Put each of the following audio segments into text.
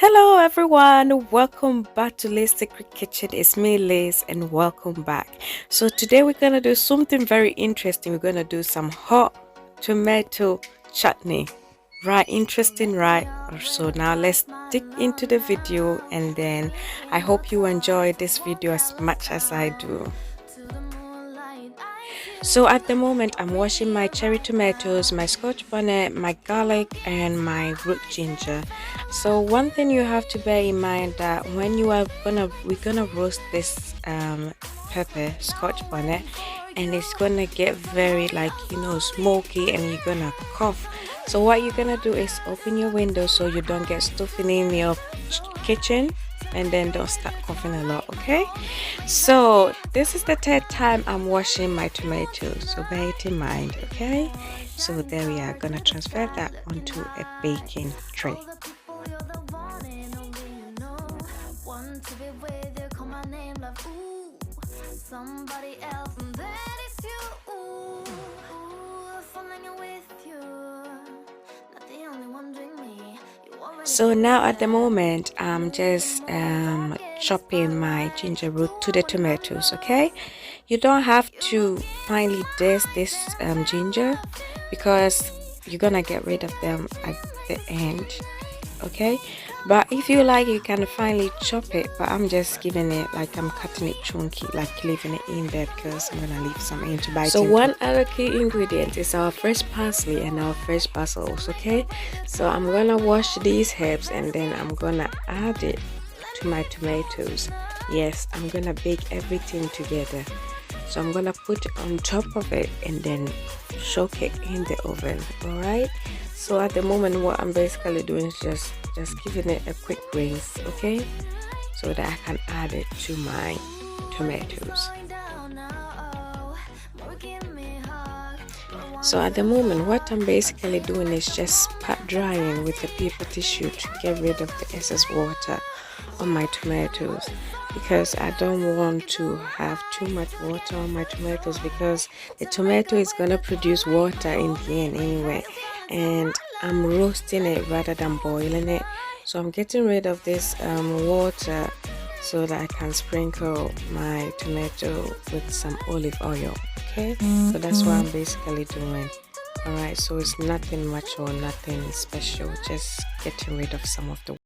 Hello everyone, welcome back to Lay's Secret Kitchen. It's me Liz and welcome back. So today we're gonna do something very interesting. We're gonna do some hot tomato chutney. Right, interesting, right? So now let's dig into the video and then I hope you enjoy this video as much as I do. So at the moment, I'm washing my cherry tomatoes, my scotch bonnet, my garlic, and my root ginger. So one thing you have to bear in mind that when we're gonna roast this pepper, scotch bonnet, and it's gonna get very smoky, and you're gonna cough. So what you're gonna do is open your window so you don't get stuffing in your kitchen and then don't start coughing a lot, okay? So this is the third time I'm washing my tomatoes, so bear it in mind, okay? So there we are, gonna transfer that onto a baking tray. Somebody else, and then it's you. Falling with you, not the only one doing me. So now at the moment, I'm just chopping my ginger root to the tomatoes, okay? You don't have to finely dice this ginger because you're gonna get rid of them at the end, okay? But if you like, you can finely chop it, but I'm just giving it like I'm cutting it chunky, like leaving it in there because I'm gonna leave some in to bite into. So one other key ingredient is our fresh parsley and our fresh basils, okay? So I'm gonna wash these herbs and then I'm gonna add it to my tomatoes. Yes, I'm gonna bake everything together. So I'm gonna put it on top of it and then soak it in the oven. All right, so at the moment what I'm basically doing is just giving it a quick rinse, okay, so that I can add it to my tomatoes. So at the moment what I'm basically doing is just pat drying with a paper tissue to get rid of the excess water on my tomatoes, because I don't want to have too much water on my tomatoes because the tomato is gonna produce water in the end anyway, and I'm roasting it rather than boiling it. So I'm getting rid of this water so that I can sprinkle my tomato with some olive oil, okay? So that's what I'm basically doing. All right, so it's nothing much or nothing special, just getting rid of some of the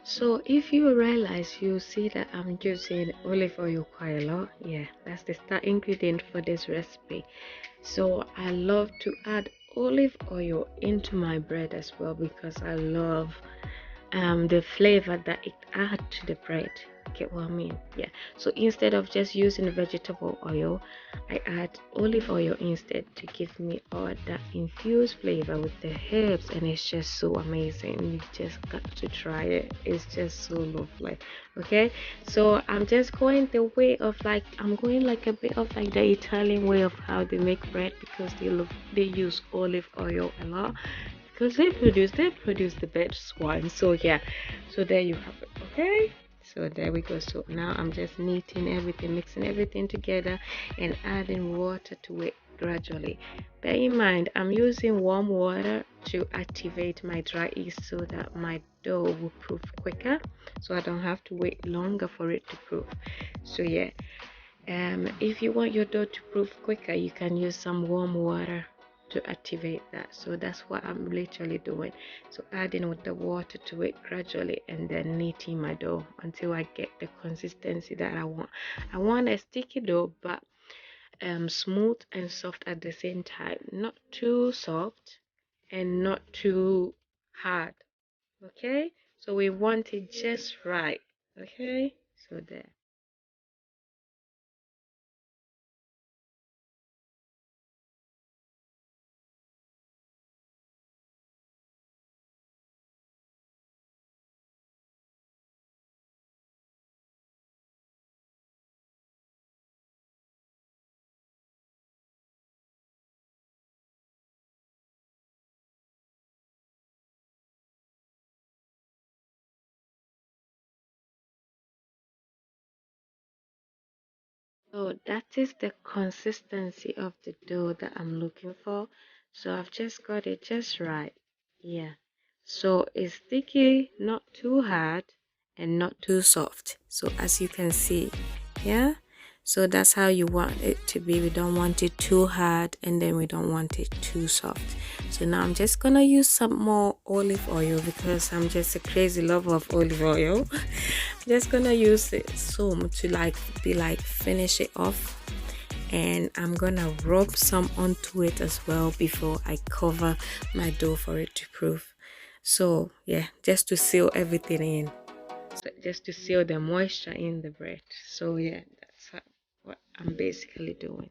So if you realize, you see that I'm using olive oil quite a lot. Yeah, that's the star ingredient for this recipe. So I love to add olive oil into my bread as well, because I love the flavor that it adds to the bread. Get what I mean? Yeah. So instead of just using vegetable oil, I add olive oil instead to give me all that infused flavor with the herbs, and it's just so amazing. You just got to try it. It's just so lovely. Okay. So I'm just going the way of, like, I'm going like a bit of like the Italian way of how they make bread, because they use olive oil a lot, because they produce the best one. So yeah, so there you have it. Okay, so there we go. So now I'm just kneading everything, mixing everything together, and adding water to it gradually. Bear in mind, I'm using warm water to activate my dry yeast so that my dough will proof quicker, so I don't have to wait longer for it to proof. So yeah, if you want your dough to proof quicker, you can use some warm water to activate that. So that's what I'm literally doing. So adding with the water to it gradually, and then kneading my dough until I get the consistency that I want. I want a sticky dough, but smooth and soft at the same time, not too soft and not too hard. Okay, so we want it just right. Okay, so there. So that is the consistency of the dough that I'm looking for. So I've just got it just right. Yeah. So it's sticky, not too hard, and not too soft. So as you can see, yeah. So that's how you want it to be. We don't want it too hard, and then we don't want it too soft. So now I'm just gonna use some more olive oil, because I'm just a crazy lover of olive oil. Just gonna use it some to like finish it off, and I'm gonna rub some onto it as well before I cover my dough for it to proof. So yeah, just to seal everything in, so just to seal the moisture in the bread. So yeah, what I'm basically doing.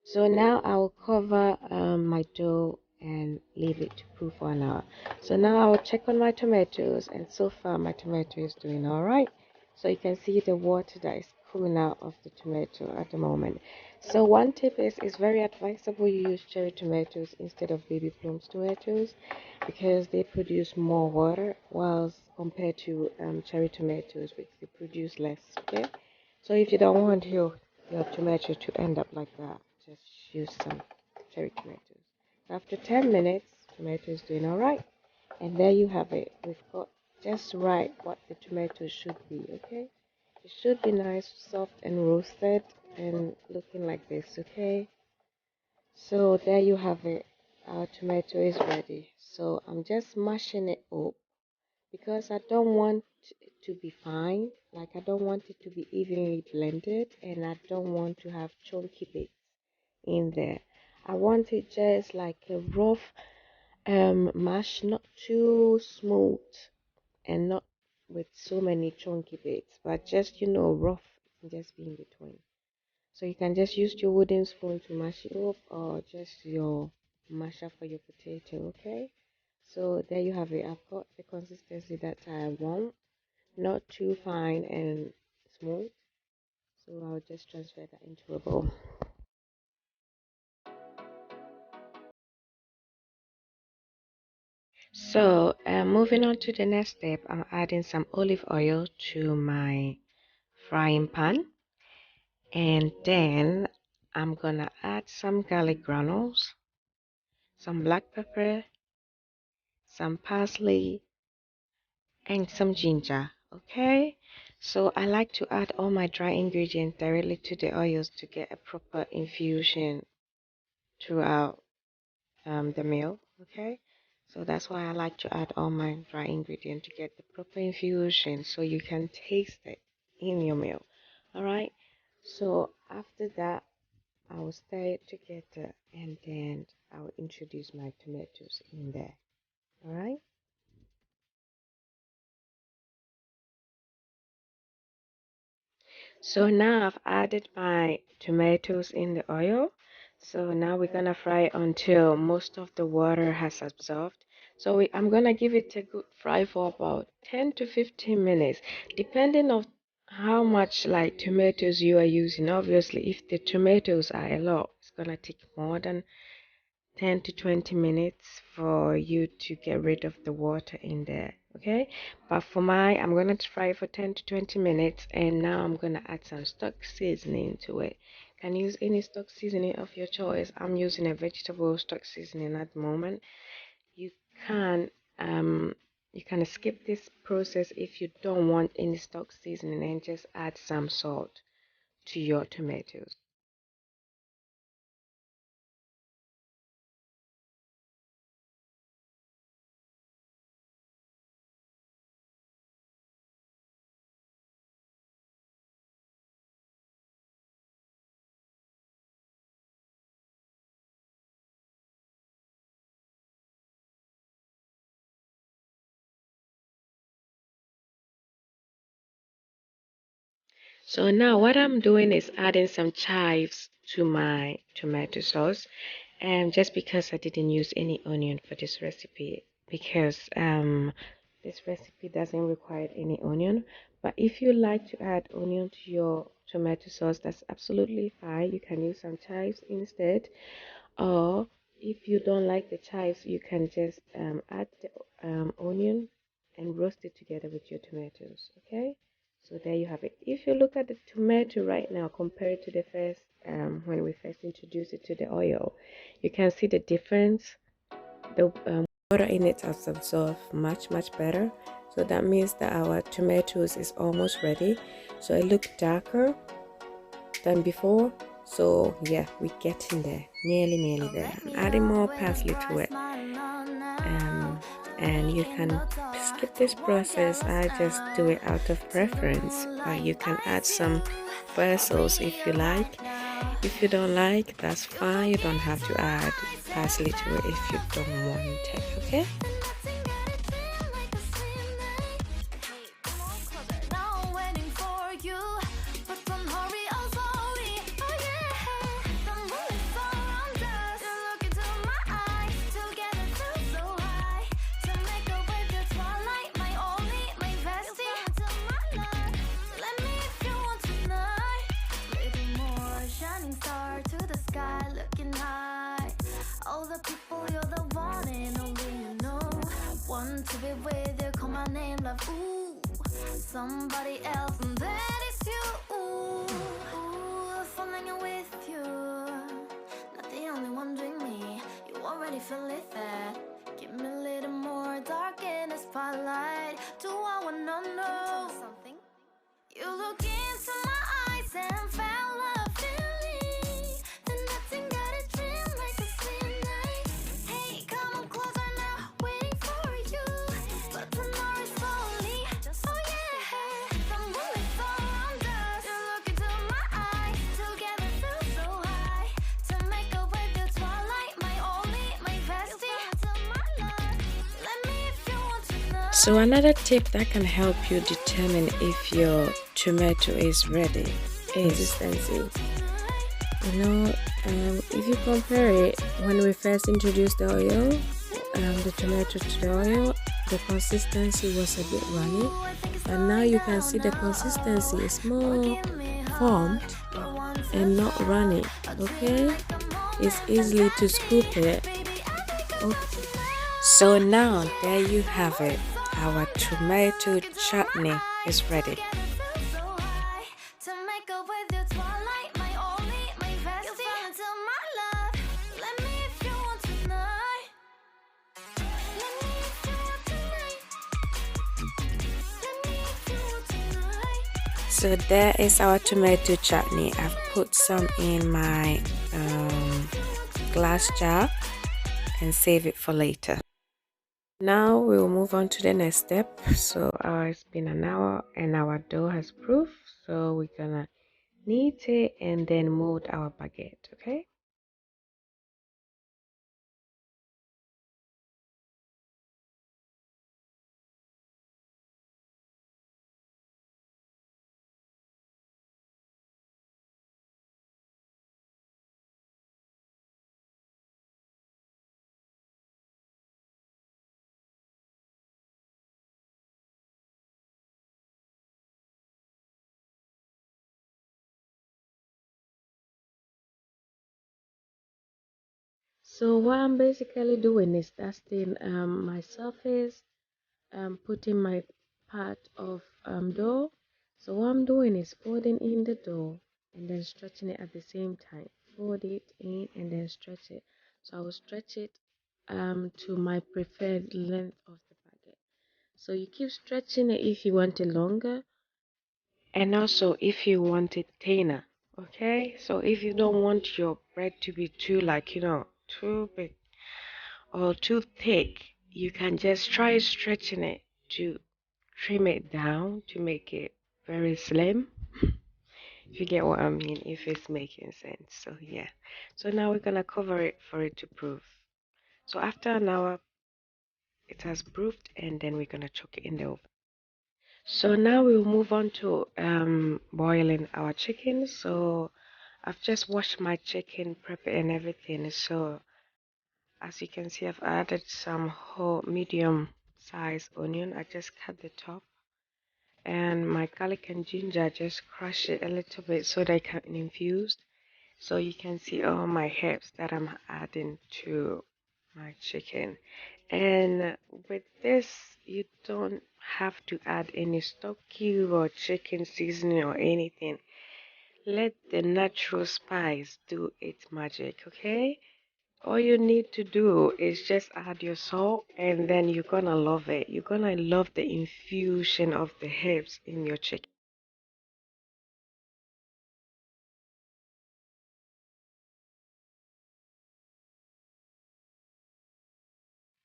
So now I'll cover my dough and leave it to proof for an hour. So now I'll check on my tomatoes, and so far my tomato is doing all right. So you can see the water that is coming out of the tomato at the moment. So one tip is it's very advisable you use cherry tomatoes instead of baby plums tomatoes, because they produce more water, whilst compared to cherry tomatoes, which they produce less. Okay, so if you don't want your tomato to end up like that, just use some cherry tomatoes. After 10 minutes, tomato is doing all right. And there you have it. We've got just right what the tomato should be, okay? It should be nice, soft and roasted and looking like this, okay? So there you have it. Our tomato is ready. So I'm just mashing it up, because I don't want it to be fine. Like, I don't want it to be evenly blended, and I don't want to have chunky bits. in there. I want it just like a rough mash, not too smooth and not with so many chunky bits, but just rough, just be in between. So you can just use your wooden spoon to mash it up, or just your masher for your potato. Okay, so there you have it. I've got the consistency that I want, not too fine and smooth. So I'll just transfer that into a bowl. So moving on to the next step, I'm adding some olive oil to my frying pan, and then I'm gonna add some garlic granules, some black pepper, some parsley, and some ginger. Okay, so I like to add all my dry ingredients directly to the oils to get a proper infusion throughout the meal. Okay, so that's why I like to add all my dry ingredients to get the proper infusion so you can taste it in your meal. All right, so after that I will stir it together, and then I will introduce my tomatoes in there. All right. So now I've added my tomatoes in the oil. So now we're gonna fry until most of the water has absorbed. So I'm gonna give it a good fry for about 10 to 15 minutes, depending on how much like tomatoes you are using. Obviously, if the tomatoes are a lot, it's gonna take more than 10 to 20 minutes for you to get rid of the water in there. Okay, but for mine, I'm gonna fry it for 10 to 20 minutes, and now I'm gonna add some stock seasoning to it. Can use any stock seasoning of your choice. I'm using a vegetable stock seasoning at the moment. You can um you can skip this process if you don't want any stock seasoning, and just add some salt to your tomatoes. So now what I'm doing is adding some chives to my tomato sauce, and just because I didn't use any onion for this recipe, because this recipe doesn't require any onion. But if you like to add onion to your tomato sauce, that's absolutely fine. You can use some chives instead, or if you don't like the chives, you can just add the onion and roast it together with your tomatoes. Okay, so there you have it. If you look at the tomato right now compared to the first when we first introduced it to the oil, you can see the difference. The water in it has absorbed much better, so that means that our tomatoes is almost ready. So it looks darker than before. So yeah, we're getting there, nearly there. I'm adding more parsley to it, and you can skip this process. I just do it out of preference, but you can add some basil if you like. If you don't like, that's fine. You don't have to add parsley to it if you don't want it. Okay. To be with you, call my name, love, ooh, somebody else, and that is you, ooh, falling in with you, not the only one doing me, you already feel it there, give me a little more dark in the spotlight, do I wanna know something? You look into my eyes and fell love feeling, then nothing got a dream like a slim night, hey, come on closer now, waiting for you, but tomorrow is slowly, oh yeah, the moonlight's all around us, you look into my eyes, together feel so high, to make So another tip that can help you determine if your tomato is ready is consistency. If you compare it, when we first introduced the oil, the tomato to the oil, the consistency was a bit runny, and now you can see the consistency is more formed and not runny. Okay, it's easily to scoop it. Okay. So now there you have it. Our tomato chutney is ready. So there is our tomato chutney. I've put some in my glass jar and save it for later. Now we will move on to the next step. So it's been an hour and our dough has proof. So we're gonna knead it and then mold our baguette, okay? So what I'm basically doing is dusting my surface, putting my part of dough. So what I'm doing is folding in the dough and then stretching it at the same time. Fold it in and then stretch it. So I will stretch it to my preferred length of the baguette. So you keep stretching it if you want it longer, and also if you want it thinner. Okay, so if you don't want your bread to be too too big or too thick, you can just try stretching it to trim it down to make it very slim. If you get what I mean, if it's making sense. So yeah. So now we're gonna cover it for it to proof. So after an hour it has proofed, and then we're gonna chuck it in the oven. So now we'll move on to boiling our chicken. So I've just washed my chicken, prep it and everything. So as you can see, I've added some whole medium size onion. I just cut the top, and my garlic and ginger, I just crush it a little bit so they can infuse. So you can see all my herbs that I'm adding to my chicken. And with this, you don't have to add any stock cube or chicken seasoning or anything. Let the natural spice do its magic, okay? All you need to do is just add your salt, and then you're gonna love it. You're gonna love the infusion of the herbs in your chicken.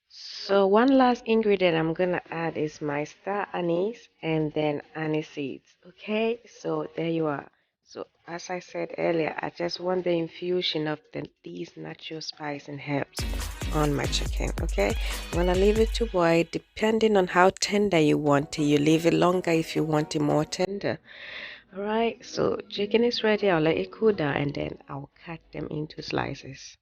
So one last ingredient I'm gonna add is my star anise and then anise seeds. Okay, so there you are. So as I said earlier, I just want the infusion of these natural spice and herbs on my chicken. Okay, I'm gonna leave it to boil. Depending on how tender you want it, you leave it longer if you want it more tender. All right, so chicken is ready. I'll let it cool down and then I'll cut them into slices.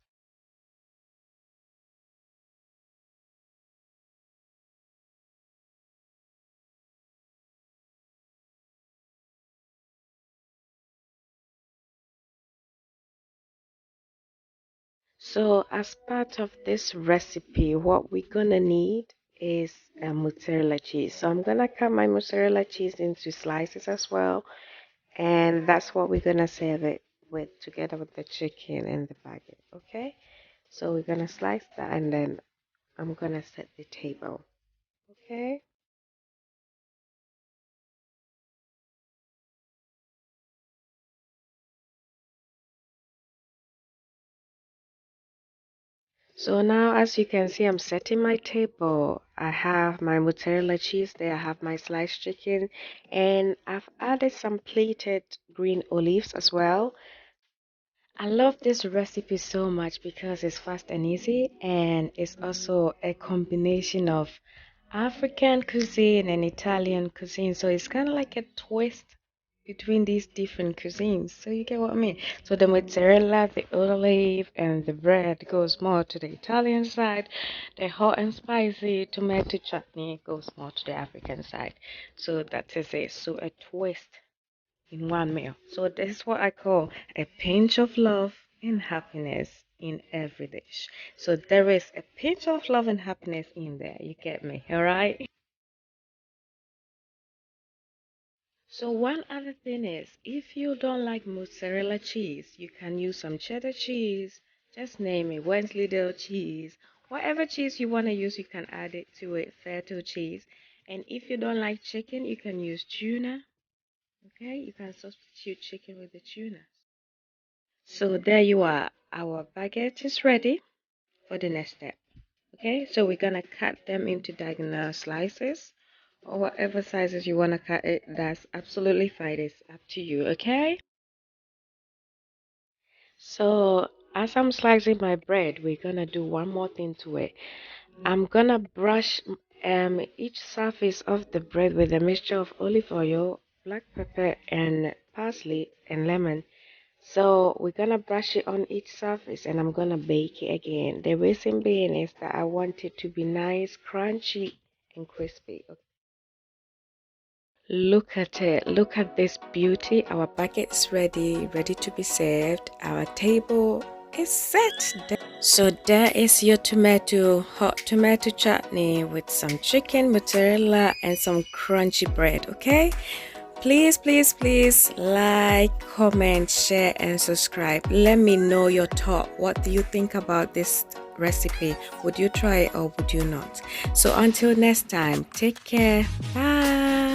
So, as part of this recipe, what we're gonna need is mozzarella cheese. So, I'm gonna cut my mozzarella cheese into slices as well, and that's what we're gonna serve it with together with the chicken and the baguette. Okay, so we're gonna slice that and then I'm gonna set the table. Okay. So now, as you can see, I'm setting my table. I have my mozzarella cheese there, I have my sliced chicken, and I've added some plated green olives as well. I love this recipe so much because it's fast and easy, and it's also a combination of African cuisine and Italian cuisine. So it's kind of like a twist between these different cuisines. So you get what I mean? So the mozzarella, the olive, and the bread goes more to the Italian side. The hot and spicy tomato chutney goes more to the African side. So that is it. So a twist in one meal. So this is what I call a pinch of love and happiness in every dish. So there is a pinch of love and happiness in there. You get me, all right? So one other thing is, if you don't like mozzarella cheese, you can use some cheddar cheese. Just name it, Wensleydale cheese. Whatever cheese you want to use, you can add it to it, feta cheese. And if you don't like chicken, you can use tuna. Okay, you can substitute chicken with the tuna. So there you are. Our baguette is ready for the next step. Okay, so we're gonna cut them into diagonal slices or whatever sizes you wanna cut it. That's absolutely fine. It's up to you. Okay. So as I'm slicing my bread, we're gonna do one more thing to it. I'm gonna brush each surface of the bread with a mixture of olive oil, black pepper, and parsley and lemon. So we're gonna brush it on each surface and I'm gonna bake it again. The reason being is that I want it to be nice, crunchy, and crispy. Look at it. Look at this beauty. Our bucket is ready, ready to be served. Our table is set. So there is your hot tomato chutney with some chicken, mozzarella, and some crunchy bread, okay? Please, please, please like, comment, share, and subscribe. Let me know your thought. What do you think about this recipe? Would you try it or would you not? So until next time, take care. Bye.